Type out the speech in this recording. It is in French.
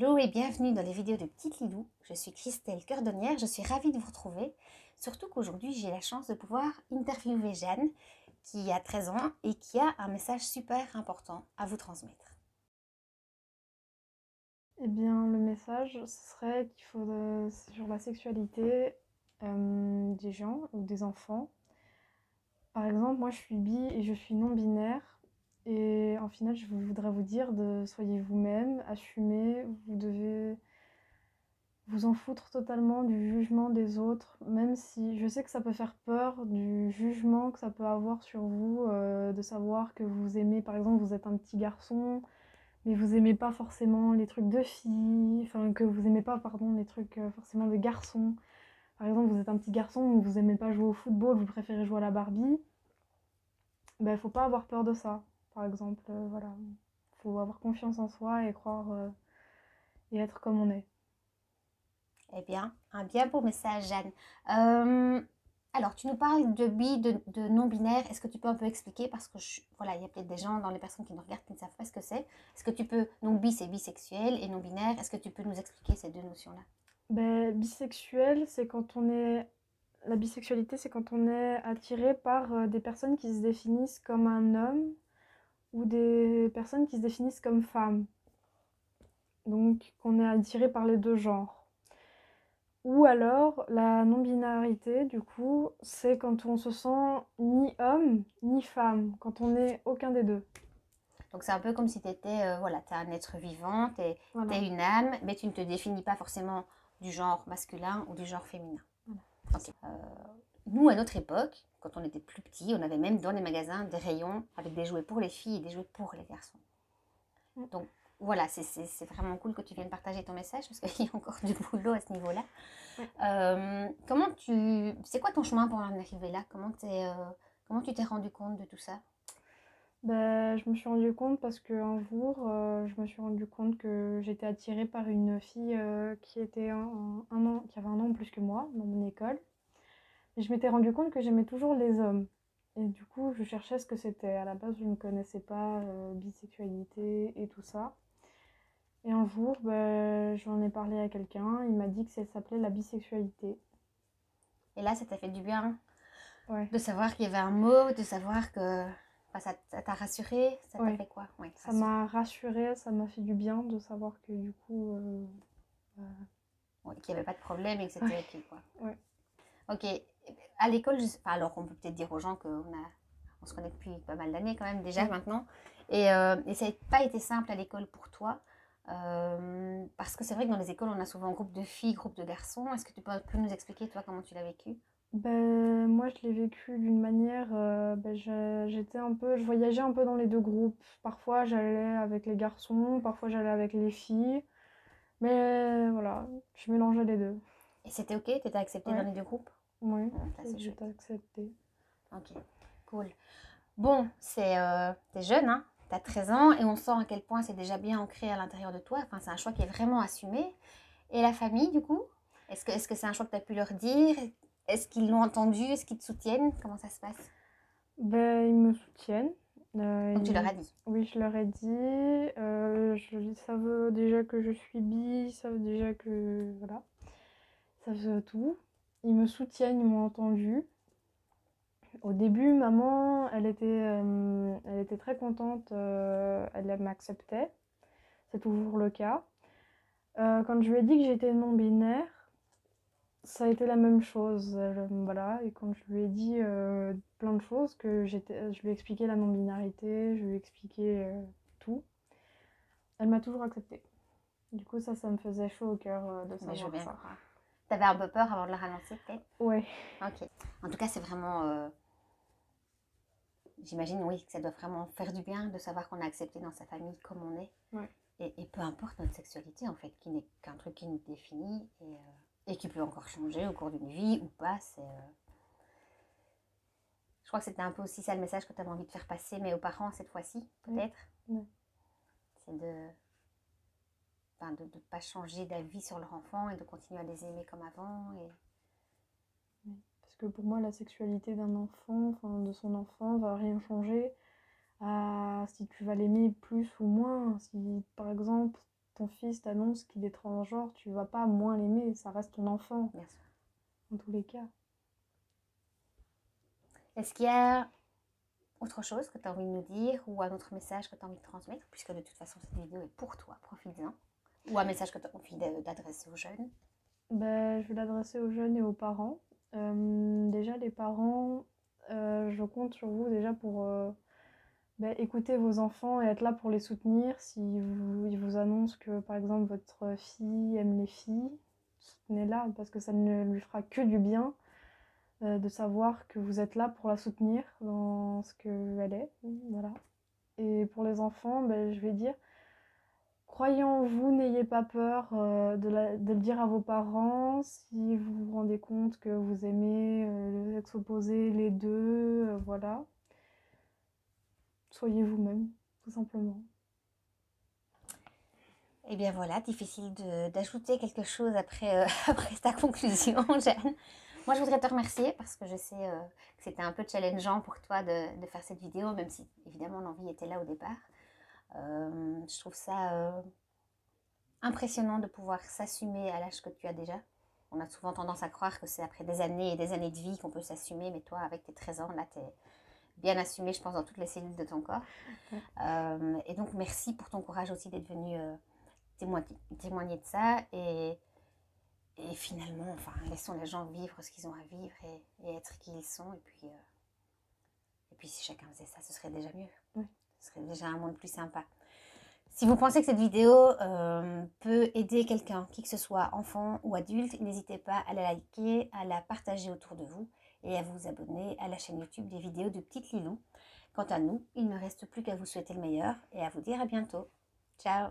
Hello et bienvenue dans les vidéos de Petite Lilou. Je suis Christelle Cordonnière, je suis ravie de vous retrouver. Surtout qu'aujourd'hui j'ai la chance de pouvoir interviewer Jeanne qui a 13 ans et qui a un message super important à vous transmettre. Eh bien, le message, ce serait qu'il faut, sur la sexualité des gens ou des enfants. Par exemple, moi je suis bi et je suis non-binaire. Et en final, je voudrais vous dire de soyez vous-même, assumez, vous devez vous en foutre totalement du jugement des autres, même si je sais que ça peut faire peur, du jugement que ça peut avoir sur vous, de savoir que vous aimez, par exemple, vous êtes un petit garçon, mais vous aimez pas forcément les trucs de filles, enfin que vous aimez pas, pardon, les trucs forcément de garçons. Par exemple, vous êtes un petit garçon, vous aimez pas jouer au football, vous préférez jouer à la Barbie, ben faut pas avoir peur de ça, par exemple, voilà. Faut avoir confiance en soi et croire et être comme on est. Eh bien, un bien beau message Jeanne. Alors, tu nous parles de bi, de non-binaire. Est-ce que tu peux un peu expliquer? Parce que voilà, il y a peut-être des gens dans les personnes qui nous regardent qui ne savent pas ce que c'est. Est-ce que tu peux, donc bi c'est bisexuel et non-binaire, est-ce que tu peux nous expliquer ces deux notions-là? Ben, bisexuel, c'est quand on est... La bisexualité, c'est quand on est attiré par des personnes qui se définissent comme un homme ou des personnes qui se définissent comme femmes. Donc, qu'on est attiré par les deux genres. Ou alors, la non-binarité, du coup, c'est quand on se sent ni homme ni femme, quand on n'est aucun des deux. Donc c'est un peu comme si tu étais, voilà, tu es un être vivant, tu Voilà. es une âme, mais tu ne te définis pas forcément du genre masculin ou du genre féminin. Voilà. Ok. Nous, à notre époque, quand on était plus petit, on avait même dans les magasins des rayons avec des jouets pour les filles et des jouets pour les garçons. Mm. Donc voilà, c'est vraiment cool que tu viennes partager ton message parce qu'il y a encore du boulot à ce niveau-là. Ouais. C'est quoi ton chemin pour en arriver là? Comment tu t'es rendu compte de tout ça? Ben, je me suis rendu compte parce qu'un jour, je me suis rendu compte que j'étais attirée par une fille qui était un an, qui avait un an en plus que moi dans mon école. Et je m'étais rendu compte que j'aimais toujours les hommes. Et du coup, je cherchais ce que c'était. À la base, je ne connaissais pas bisexualité et tout ça. Et un jour, ben, j'en ai parlé à quelqu'un. Il m'a dit que ça s'appelait la bisexualité. Et là, ça t'a fait du bien Ouais, de savoir qu'il y avait un mot, de savoir que enfin, ça t'a rassuré, ça t'a ouais. fait quoi? Oui, Ça rassuré. m'a rassurée, ça m'a fait du bien de savoir que du coup... euh, Ouais, qu'il n'y avait pas de problème et que c'était ouais, ok quoi. ouais. Ok. À l'école, enfin, alors on peut peut-être dire aux gens on se connaît depuis pas mal d'années quand même déjà Ouais. maintenant. Et ça n'a pas été simple à l'école pour toi. Parce que c'est vrai que dans les écoles, on a souvent groupe de filles, groupe de garçons. Est-ce que tu peux un peu nous expliquer toi comment tu l'as vécu? Ben, moi, je l'ai vécu d'une manière, ben, je voyageais un peu dans les deux groupes. Parfois, j'allais avec les garçons, parfois, j'allais avec les filles. Mais voilà, je mélangeais les deux. Et c'était ok? T'étais acceptée dans Ouais, les deux groupes? ouais, Ça c'est chouette. j'étais acceptée. Ok, cool. Bon, t'es jeune, hein? T'as 13 ans et on sent à quel point c'est déjà bien ancré à l'intérieur de toi. Enfin, c'est un choix qui est vraiment assumé. Et la famille, du coup? Est-ce que c'est un choix que tu as pu leur dire? Est-ce qu'ils l'ont entendu? Est-ce qu'ils te soutiennent? Comment ça se passe? Ben, ils me soutiennent. Donc tu leur as dit. Oui, je leur ai dit. Ils savent déjà que je suis bi, ils savent déjà que... Voilà, ils savent tout. Ils me soutiennent, ils m'ont entendu. Au début, maman, elle était très contente, elle m'acceptait, c'est toujours le cas. Quand je lui ai dit que j'étais non-binaire, ça a été la même chose, voilà. Et quand je lui ai dit plein de choses, je lui ai expliqué la non-binarité, je lui ai expliqué tout, elle m'a toujours acceptée. Du coup, ça me faisait chaud au cœur de Mais je veux savoir bien ça. croire. T'avais un peu peur avant de la ralentir, peut-être? Ouais, Ok. En tout cas, c'est vraiment. J'imagine, oui, que ça doit vraiment faire du bien de savoir qu'on est accepté dans sa famille comme on est. ouais. Et peu importe notre sexualité, en fait, qui n'est qu'un truc qui nous définit et qui peut encore changer au cours d'une vie ou pas. Je crois que c'était un peu aussi ça le message que tu avais envie de faire passer, mais aux parents cette fois-ci, Ouais, peut-être. ouais. C'est enfin, de ne pas changer d'avis sur leur enfant et de continuer à les aimer comme avant. Ouais. Parce que pour moi, la sexualité d'un enfant, enfin de son enfant, va rien changer à si tu vas l'aimer plus ou moins. Si par exemple, ton fils t'annonce qu'il est transgenre, tu vas pas moins l'aimer, ça reste ton enfant, Bien sûr. dans tous les cas. Est-ce qu'il y a autre chose que tu as envie de nous dire ou un autre message que tu as envie de transmettre, puisque de toute façon cette vidéo est pour toi, profite-en. Ou un message que tu as envie d'adresser aux jeunes. Ben, je vais l'adresser aux jeunes et aux parents. Déjà, les parents, je compte sur vous déjà pour écouter vos enfants et être là pour les soutenir. Si ils vous annoncent que, par exemple, votre fille aime les filles, soutenez-la parce que ça ne lui fera que du bien de savoir que vous êtes là pour la soutenir dans ce qu'elle est. Voilà. Et pour les enfants, je vais dire, croyez en vous, n'ayez pas peur de le dire à vos parents. Si vous vous rendez compte que vous aimez le sexe opposé, les deux, voilà. Soyez vous-même, tout simplement. Et bien voilà, difficile d'ajouter quelque chose après, après ta conclusion, Jeanne. Moi, je voudrais te remercier parce que je sais que c'était un peu challengeant pour toi de faire cette vidéo, même si évidemment l'envie était là au départ. Je trouve ça impressionnant de pouvoir s'assumer à l'âge que tu as déjà. On a souvent tendance à croire que c'est après des années et des années de vie qu'on peut s'assumer, mais toi, avec tes 13 ans, là, tu es bien assumée, je pense, dans toutes les cellules de ton corps. Et donc, merci pour ton courage aussi d'être venu témoigner de ça. Et finalement, enfin, laissons les gens vivre ce qu'ils ont à vivre et être qui ils sont. Et puis, si chacun faisait ça, ce serait déjà mieux. Oui. Ce serait déjà un monde plus sympa. Si vous pensez que cette vidéo peut aider quelqu'un, qui que ce soit, enfant ou adulte, n'hésitez pas à la liker, à la partager autour de vous et à vous abonner à la chaîne YouTube des vidéos de Petite Lilou. Quant à nous, il ne reste plus qu'à vous souhaiter le meilleur et à vous dire à bientôt. Ciao!